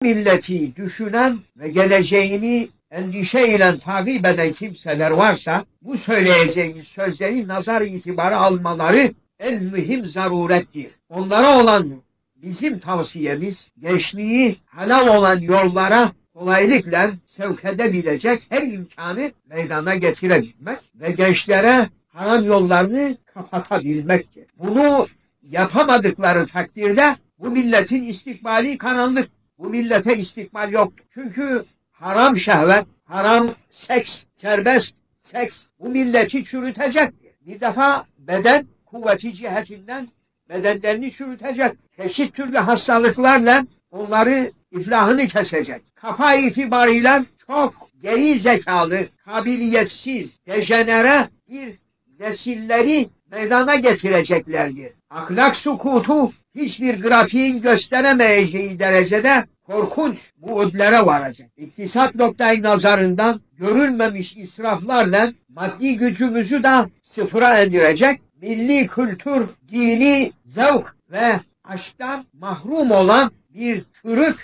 milleti düşünen ve geleceğini endişeyle takip eden kimseler varsa bu söyleyeceğimiz sözleri nazar itibarı almaları en mühim zarurettir. Onlara olan bizim tavsiyemiz gençliği helal olan yollara kolaylıkla sevk edebilecek her imkanı meydana getirebilmek ve gençlere haram yollarını kapatabilmektir. Bunu yapamadıkları takdirde bu milletin istikbali karanlık. Bu millete istikbal yok. Çünkü haram şehvet, haram seks, serbest seks bu milleti çürütecektir. Bir defa beden kuvveti cihetinden bedenlerini çürütecek. Çeşit türlü hastalıklarla onları iflahını kesecek. Kafa itibarıyla çok geri zekalı, kabiliyetsiz, dejenere bir nesilleri meydana getireceklerdir. Ahlak sukutu hiçbir grafiğin gösteremeyeceği derecede korkunç buğutlara varacak. İktisat noktayı nazarından görülmemiş israflarla maddi gücümüzü de sıfıra indirecek. Milli kültür, dini zevk ve aşktan mahrum olan bir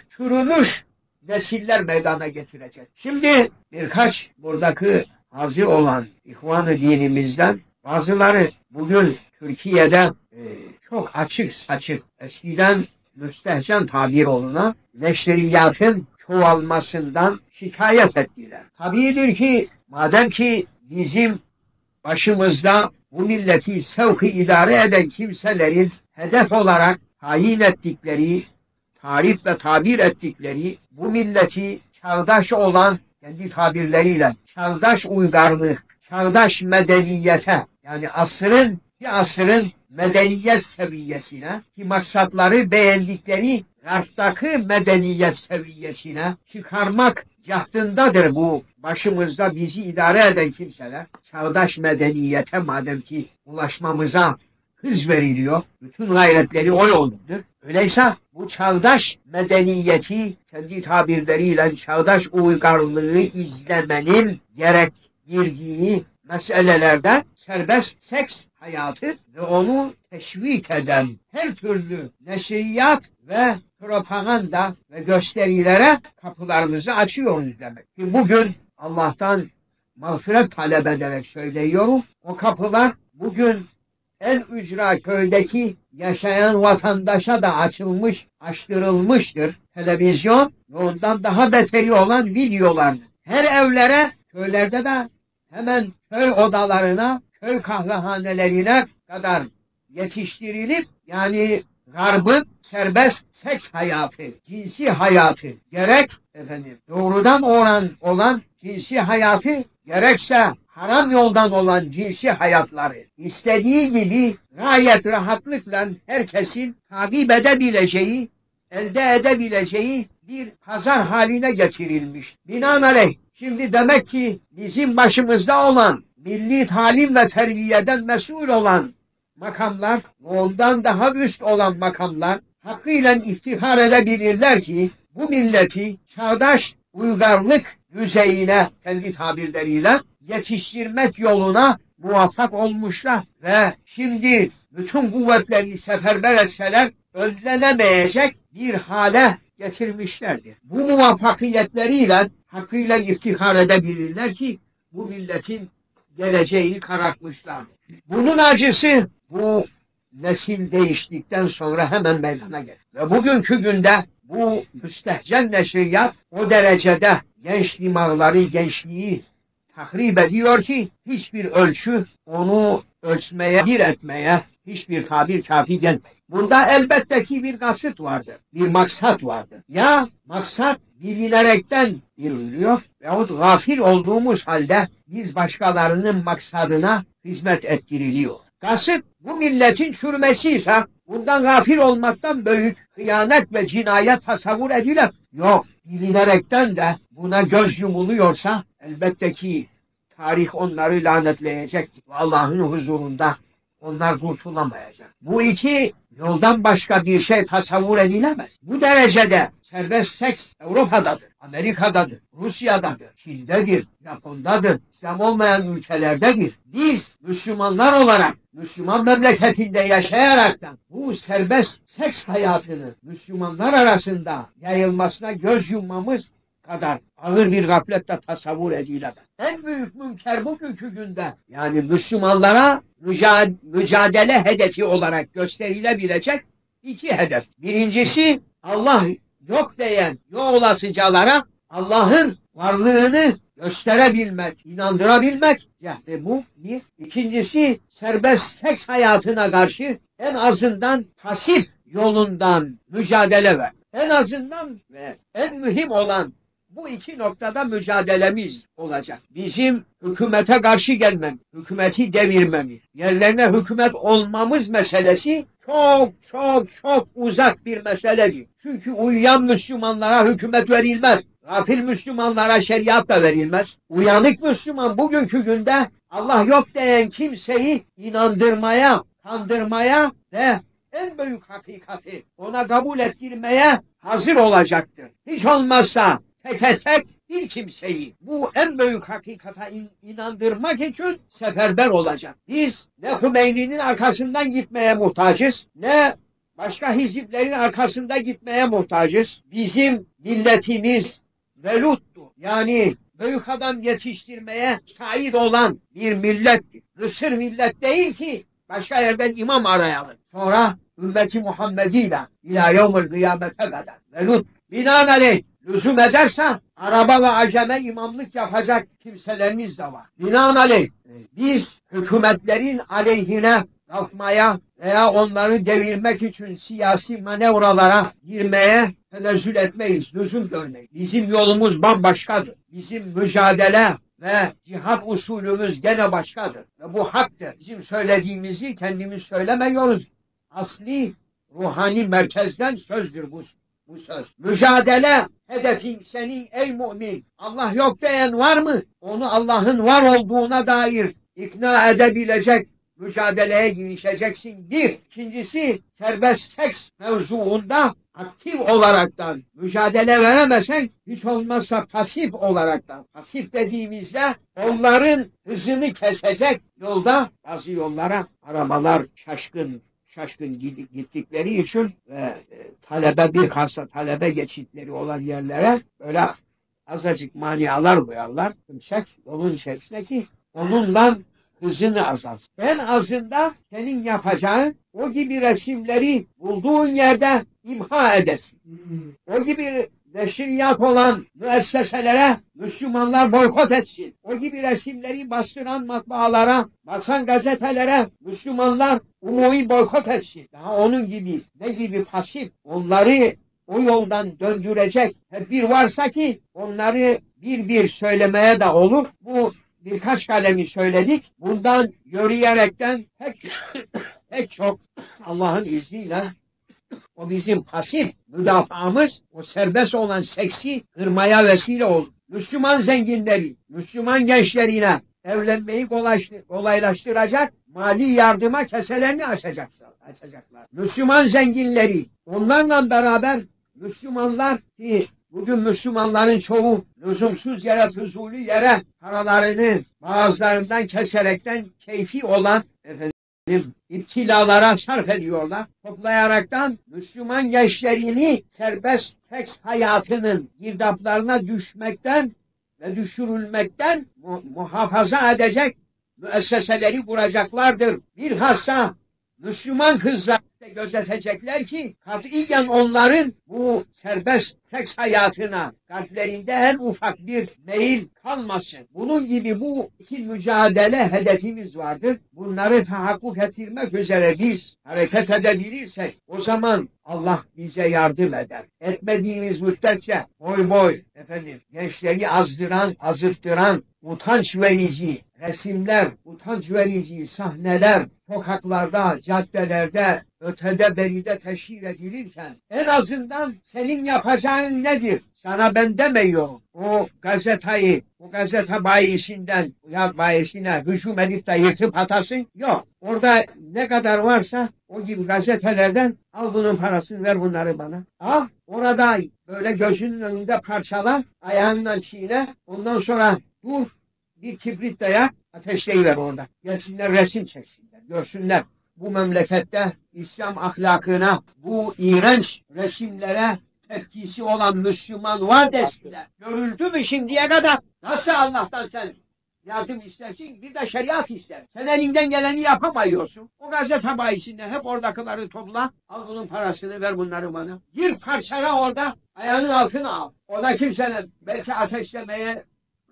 çürümüş nesiller meydana getirecek. Şimdi birkaç buradaki hazır olan İhvan-ı dinimizden bazıları bugün Türkiye'de çok açık saçık eskiden müstehcen tabir olunan neşriyatın çoğalmasından şikayet ettiler. Tabiidir ki madem ki bizim başımızda bu milleti sevk-i idare eden kimselerin hedef olarak tayin ettikleri, tarif ve tabir ettikleri bu milleti çağdaş olan kendi tabirleriyle çağdaş uygarlık, çağdaş medeniyete yani bir asrın medeniyet seviyesine ki maksatları beğendikleri Garp'taki medeniyet seviyesine çıkarmak cahdındadır bu başımızda bizi idare eden kimseler. Çağdaş medeniyete madem ki ulaşmamıza hız veriliyor, bütün gayretleri o yoldadır. Öyleyse bu çağdaş medeniyeti kendi tabirleriyle çağdaş uygarlığı izlemenin gerek girdiği meselelerde serbest seks hayatı ve onu teşvik eden her türlü neşriyat ve propaganda ve gösterilere kapılarımızı açıyoruz demek. Ki bugün Allah'tan mağfiret talep ederek söylüyorum. O kapılar bugün en ücra köydeki yaşayan vatandaşa da açtırılmıştır. Televizyon ve ondan daha beteri olan videolar. Her evlere, köylerde de hemen köy odalarına, köy kahvehanelerine kadar yetiştirilip yani Garb'ın serbest seks hayatı, cinsi hayatı gerek doğrudan olan cinsi hayatı gerekse haram yoldan olan cinsi hayatları istediği gibi gayet rahatlıkla herkesin takip edebileceği, elde edebileceği bir pazar haline getirilmiş. Binaenaleyh şimdi demek ki bizim başımızda olan milli talim ve terbiyeden mesul olan makamlar, ondan daha üst olan makamlar hakkıyla iftihar edebilirler ki bu milleti çağdaş uygarlık düzeyine kendi tabirleriyle yetiştirmek yoluna muvaffak olmuşlar ve şimdi bütün kuvvetlerini seferber etseler önlenemeyecek bir hale getirmişlerdir. Bu muvaffakiyetleriyle hakkıyla iftihar edebilirler ki bu milletin geleceğini karartmışlardır. Bunun acısı bu nesil değiştikten sonra hemen meydana gelir. Ve bugünkü günde bu müstehcen neşriyat o derecede genç dimağları, gençliği tahrip ediyor ki hiçbir ölçü onu ölçmeye, bir etmeye hiçbir tabir kafi gelmiyor. Bunda elbette ki bir kasıt vardır, bir maksat vardır. Ya maksat bilinerekten yürülüyor veyahut gafil olduğumuz halde biz başkalarının maksadına hizmet ettiriliyor. Kasıt bu milletin çürümesi ise bundan gafil olmaktan büyük hıyanet ve cinayet tasavvur edilir. Yok, bilinerekten de buna göz yumuluyorsa elbette ki tarih onları lanetleyecek. Allah'ın huzurunda onlar kurtulamayacak. Bu iki yoldan başka bir şey tasavvur edilemez. Bu derecede serbest seks Avrupa'dadır, Amerika'dadır, Rusya'dadır, Çin'dedir, Japon'dadır, İslam olmayan ülkelerdedir. Biz Müslümanlar olarak Müslüman memleketinde yaşayaraktan bu serbest seks hayatını Müslümanlar arasında yayılmasına göz yummamız kadar ağır bir gaflette tasavvur edilemez. En büyük münker bugünkü günde yani Müslümanlara mücadele hedefi olarak gösterilebilecek iki hedef. Birincisi Allah yok diyen yok olasıcalara Allah'ın varlığını gösterebilmek, inandırabilmek. Yani bu bir. İkincisi serbest seks hayatına karşı en azından pasif yolundan mücadele ver. En azından ve en mühim olan bu iki noktada mücadelemiz olacak. Bizim hükümete karşı gelmemiz, hükümeti devirmemiz, yerlerine hükümet olmamız meselesi çok uzak bir meseledir. Çünkü uyuyan Müslümanlara hükümet verilmez. Gafil Müslümanlara şeriat da verilmez. Uyanık Müslüman bugünkü günde Allah yok diyen kimseyi inandırmaya, kandırmaya ve en büyük hakikati ona kabul ettirmeye hazır olacaktır. Hiç olmazsa tek bir kimseyi bu en büyük hakikata inandırmak için seferber olacak. Biz ne Hümeyni'nin arkasından gitmeye muhtacız, ne başka hiziplerin arkasında gitmeye muhtacız. Bizim milletimiz veluttu. Yani büyük adam yetiştirmeye sahip olan bir millettir. Kısır millet değil ki başka yerden imam arayalım. Sonra ümmeti Muhammediyle ila yevmil kıyamete kadar velut binaenaleyh lüzum ederse Araba ve Acem'e imamlık yapacak kimselerimiz de var. Binaenaleyh biz hükümetlerin aleyhine kalkmaya veya onları devirmek için siyasi manevralara girmeye tenezzül etmeyiz, lüzum görmeyiz. Bizim yolumuz bambaşkadır. Bizim mücadele ve cihat usulümüz gene başkadır. Ve bu haktır. Bizim söylediğimizi kendimiz söylemiyoruz. Asli ruhani merkezden sözdür bu söz. Mücadele hedefin senin ey mümin. Allah yok diyen var mı? Onu Allah'ın var olduğuna dair ikna edebilecek mücadeleye girişeceksin. Bir. İkincisi serbest seks mevzuunda aktif olaraktan mücadele veremesen hiç olmazsa pasif olaraktan. Pasif dediğimizde onların hızını kesecek yolda bazı yollara arabalar şaşkın gittikleri için ve talebe bilhassa talebe geçitleri olan yerlere böyle azıcık manialar koyarlar. Tümsek yolun içerisinde ki onunla hızını azalsın. En azından senin yapacağın o gibi resimleri bulduğun yerde imha edesin. O gibi neşriyat olan müesseselere Müslümanlar boykot etsin. O gibi resimleri bastıran matbaalara, basan gazetelere Müslümanlar umumi boykot etsin. Daha onun gibi ne gibi pasif onları o yoldan döndürecek tedbir varsa ki onları bir söylemeye de olur. Bu birkaç kalemi söyledik. Bundan yürüyerekten pek çok Allah'ın izniyle o bizim pasif müdafaamız, o serbest olan seksi kırmaya vesile olur. Müslüman zenginleri, Müslüman gençlerine evlenmeyi kolaylaştıracak mali yardıma keselerini açacaklar. Müslüman zenginleri, onlarla beraber Müslümanlar ki bugün Müslümanların çoğu lüzumsuz yere, fuzuli yere paralarını bazılarından keserekten keyfi olan iptilalara sarf ediyorlar. Toplayaraktan Müslüman gençlerini serbest seks hayatının girdaplarına düşmekten ve düşürülmekten muhafaza edecek müesseseleri kuracaklardır. Bilhassa Müslüman kızlar da gözetecekler ki katiyen onların bu serbest seks hayatına kalplerinde en ufak bir meyil kalmasın. Bunun gibi bu iki mücadele hedefimiz vardır. Bunları tahakkuk ettirmek üzere biz hareket edebilirsek o zaman Allah bize yardım eder. Etmediğimiz müddetçe boy gençleri azıttıran, utanç verici resimler, utanç verici sahneler sokaklarda, caddelerde, ötede beride teşhir edilirken en azından senin yapacağın nedir? Sana ben demiyorum. O gazete bayisinden bayisine hücum edip de yırtıp atasın. Yok. Orada ne kadar varsa o gibi gazetelerden al bunun parasını ver bunları bana. Al orada böyle gözünün önünde parçala, ayağından çiğne, ondan sonra dur bir kibrit dayak, ateşleyiver orada. Gelsinler resim çeksinler, görsünler. Bu memlekette İslam ahlakına, bu iğrenç resimlere tepkisi olan Müslüman var desinler. Görüldü mü şimdiye kadar? Nasıl Allah'tan sen yardım istersin, bir de şeriat ister. Sen elinden geleni yapamıyorsun. O gazete bayisinden hep oradakileri topla. Al bunun parasını ver bunları bana. Bir parçala orada, ayağının altına al. Orada kimsenin belki ateşlemeye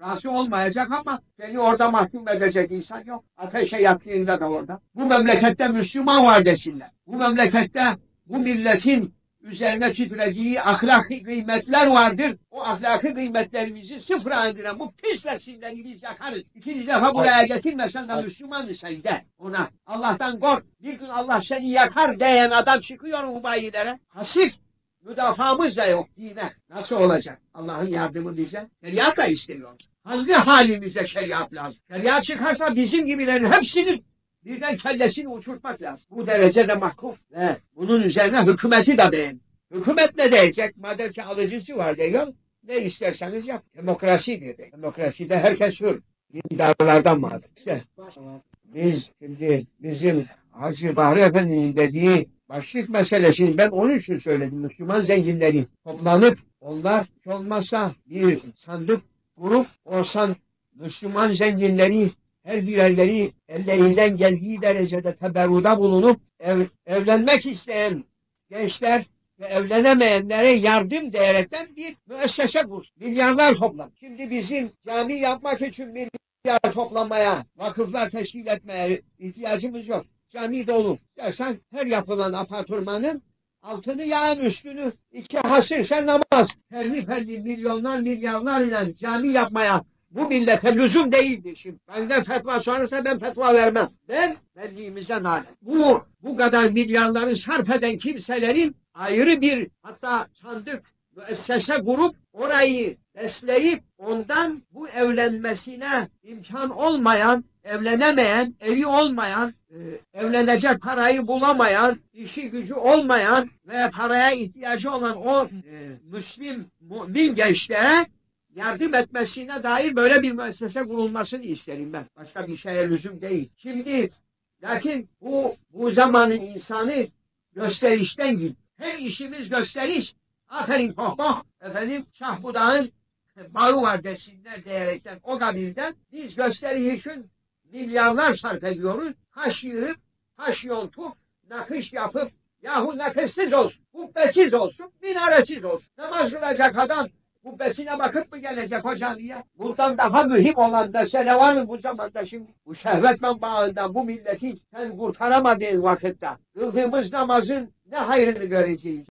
razı olmayacak ama seni orada mahkum edecek insan yok. Ateşe yattığında da orada. Bu memlekette Müslüman var desinler. Bu memlekette bu milletin üzerine titrediği ahlaki kıymetler vardır. O ahlaki kıymetlerimizi sıfıra indiren bu pis resimleri biz yakarız. İkinci defa buraya getirmesen de Müslümanı sen de ona. Allah'tan kork. Bir gün Allah seni yakar diyen adam çıkıyor mu bayilere? Hasik. Müdafamız da yok dine. Nasıl olacak? Allah'ın yardımı bize. Şeriat da istiyor. Hangi halimize şeriat lazım? Şeriat çıkarsa bizim gibilerin hepsini birden kellesini uçurtmak lazım. Bu derecede mahkum. Ve bunun üzerine hükümeti de değil. Hükümet ne diyecek? Madem ki alıcısı var diyor. Ne isterseniz yap. Demokrasidir. Demokraside herkes hür. Dindarlardan madem. İşte biz şimdi bizim Hacı Bahri Efendi'nin dediği başlık meselesini ben onun için söyledim. Müslüman zenginleri toplanıp onlar hiç olmazsa bir sandık kurup olsan Müslüman zenginleri her birerleri ellerinden geldiği derecede teberruda bulunup evlenmek isteyen gençler ve evlenemeyenlere yardım diyerekten bir müessese kur. Milyarlar toplan. Şimdi bizim cami yapmak için milyar toplamaya, vakıflar teşkil etmeye ihtiyacımız yok. Cami dolu. Dersen her yapılan apartmanın altını yağın üstünü 2 hasır sen namaz. Ferli milyonlar milyarlar ile cami yapmaya bu millete lüzum değildir şimdi. Benden fetva sonrası ben fetva vermem. Ben belliğimize nalet. Bu kadar milyarları sarf eden kimselerin ayrı bir hatta sandık müessese kurup orayı besleyip ondan bu evlenmesine imkan olmayan, evlenemeyen, evi olmayan, evlenecek parayı bulamayan, işi gücü olmayan ve paraya ihtiyacı olan o Müslim, mümin gençlere yardım etmesine dair böyle bir müessese kurulmasını isterim ben. Başka bir şeye lüzum değil. Şimdi lakin bu zamanın insanı gösterişten gidiyor. Her işimiz gösteriş. Aferin hoho efendim Şahbudağ'ın bağı var desinler diyerekten o kabirden biz gösteriş için milyarlar sarf ediyoruz. Taş yığıp, taş yontup, nakış yapıp yahu nakışsız olsun, kubbesiz olsun, minaresiz olsun. Namaz kılacak adam kubbesine bakıp mı gelecek o camiye? Bundan daha mühim olan mesele var mı bu zamanda şimdi? Bu şehvet menbaından bu milleti sen kurtaramadığın vakitte kıldığımız namazın ne hayrını göreceğiz?